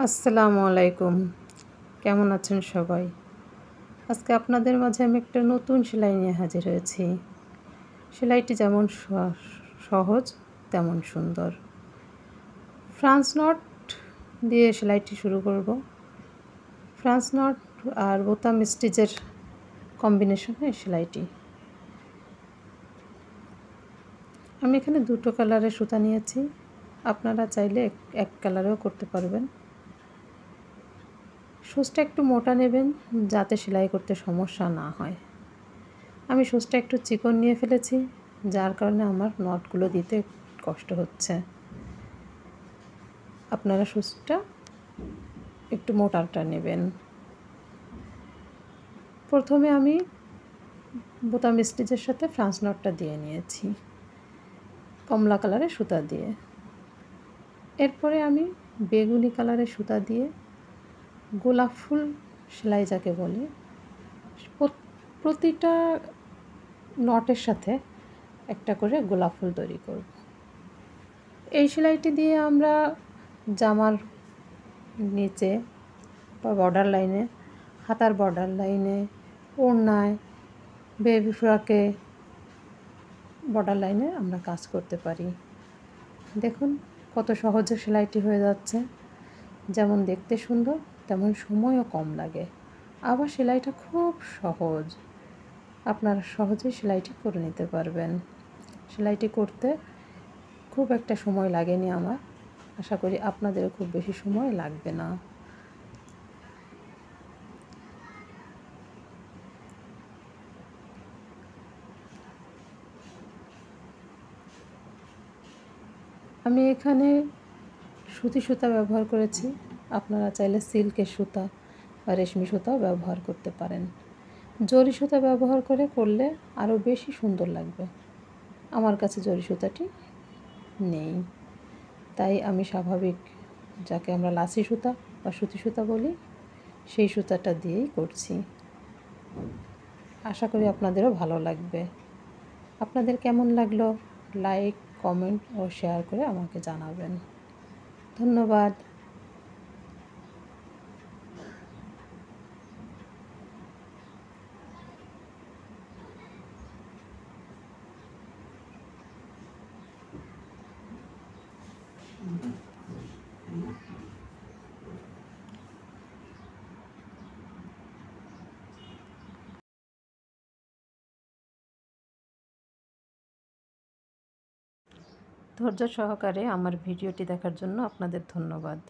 আসসালামু আলাইকুম। কেমন আছেন সবাই? আজকে আপনাদের মাঝে আমি একটা নতুন সেলাই নিয়ে হাজির হয়েছি। সেলাইটি যেমন সহজ তেমন সুন্দর। ফ্রান্স নট দিয়ে সেলাইটি শুরু করব। ফ্রান্স নট আর বোতাম স্টিচের কম্বিনেশনে সেলাইটি। আমি এখানে দুটো কালারের সুতা নিয়েছি। আপনারা চাইলে এক কালারেও করতে পারবেন। সুচটা একটু মোটা নেবেন যাতে সেলাই করতে সমস্যা না হয়। আমি সুচটা একটু চিকন নিয়ে ফেলেছি, যার কারণে আমার নটগুলো দিতে কষ্ট হচ্ছে। আপনারা সুচটা একটু মোটাটা নেবেন। প্রথমে আমি বোতাম স্টিচের সাথে ফ্রান্স নটটা দিয়ে নিয়েছি কমলা কালারের সুতা দিয়ে। এরপরে আমি বেগুনি কালারের সুতা দিয়ে গোলাপ ফুল সেলাই যাকে বলে, প্রতিটা নটের সাথে একটা করে গোলাপ ফুল তৈরি করব। এই সেলাইটি দিয়ে আমরা জামার নিচে বা বর্ডার লাইনে, হাতার বর্ডার লাইনে, ওড়নায়, বেবি ফ্রকে বর্ডার লাইনে আমরা কাজ করতে পারি। দেখুন কত সহজে সেলাইটি হয়ে যাচ্ছে। যেমন দেখতে সুন্দর তেমন সময়ও কম লাগে, আবার সেলাইটা খুব সহজ। আপনারা সহজেই সেলাইটি করে নিতে পারবেন। সেলাইটি করতে খুব একটা সময় লাগেনি আমার। আশা করি আপনাদেরও খুব বেশি সময় লাগবে না। আমি এখানে সুতি সুতা ব্যবহার করেছি। আপনারা চাইলে সিল্কের সুতা বা রেশমি সুতাও ব্যবহার করতে পারেন। জরি সুতা ব্যবহার করলে আরও বেশি সুন্দর লাগবে। আমার কাছে জরি সুতাটি নেই, তাই আমি স্বাভাবিক যাকে আমরা লাসি সুতা বা সুতি সুতা বলি সেই সুতাটা দিয়েই করছি। আশা করি আপনাদেরও ভালো লাগবে। আপনাদের কেমন লাগলো লাইক, কমেন্ট ও শেয়ার করে আমাকে জানাবেন। ধন্যবাদ। ধৈর্য সহকারে আমার ভিডিওটি দেখার জন্য আপনাদের ধন্যবাদ।